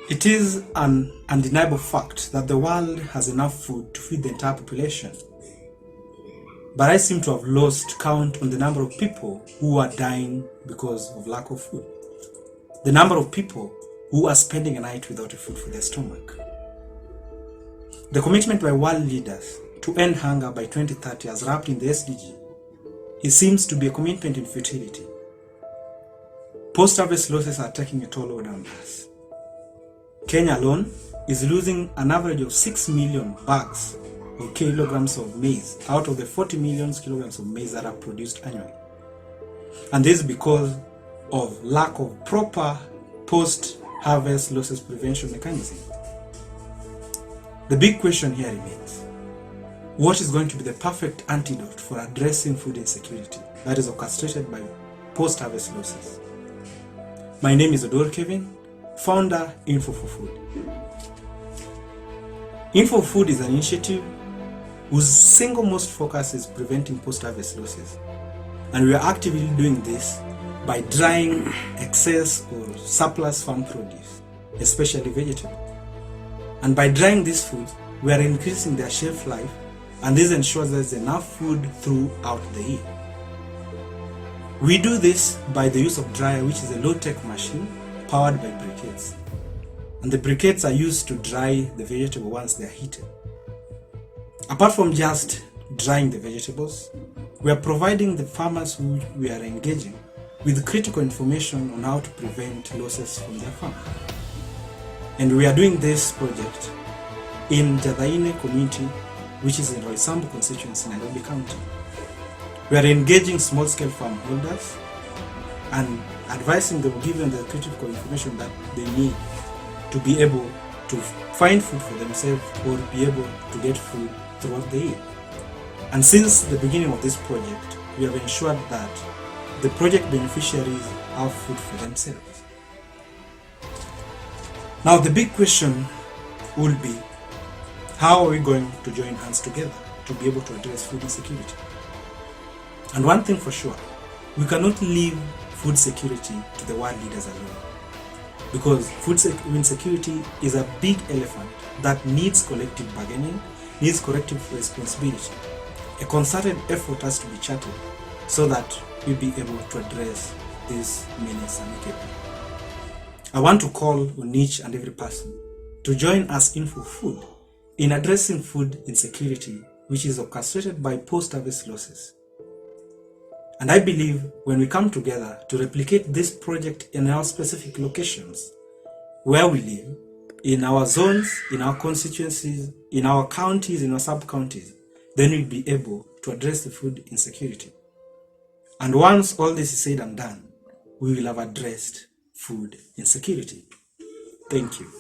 It is an undeniable fact that the world has enough food to feed the entire population. But I seem to have lost count on the number of people who are dying because of lack of food. The number of people who are spending a night without a food for their stomach. The commitment by world leaders to end hunger by 2030 as wrapped in the SDG, it seems to be a commitment in futility. Post-harvest losses are taking a toll on us. Kenya alone is losing an average of 6 million bags or kilograms of maize out of the 40 million kilograms of maize that are produced annually. And this is because of lack of proper post-harvest losses prevention mechanism. The big question here remains, what is going to be the perfect antidote for addressing food insecurity that is orchestrated by post-harvest losses? My name is Oduor, founder INFO4FOOD. INFO4FOOD is an initiative whose single most focus is preventing post-harvest losses. And we are actively doing this by drying excess or surplus farm produce, especially vegetables. And by drying these foods, we are increasing their shelf life, and this ensures there's enough food throughout the year. We do this by the use of dryer, which is a low-tech machine powered by briquettes. And the briquettes are used to dry the vegetable once they are heated. Apart from just drying the vegetables, we are providing the farmers who we are engaging with critical information on how to prevent losses from their farm. And we are doing this project in Jadaine community, which is in Roysambu constituency in Nairobi County. We are engaging small-scale farm holders and advising them, giving them the critical information that they need to be able to find food for themselves or be able to get food throughout the year. And since the beginning of this project, we have ensured that the project beneficiaries have food for themselves. Now the big question will be, how are we going to join hands together to be able to address food insecurity? And one thing for sure, we cannot leave food security to the world leaders alone. Because food insecurity is a big elephant that needs collective bargaining, needs collective responsibility. A concerted effort has to be charted so that we'll be able to address this menace amicably. I want to call on each and every person to join us INFO4FOOD in addressing food insecurity, which is orchestrated by post-harvest losses. And I believe when we come together to replicate this project in our specific locations, where we live, in our zones, in our constituencies, in our counties, in our sub-counties, then we'll be able to address the food insecurity. And once all this is said and done, we will have addressed food insecurity. Thank you.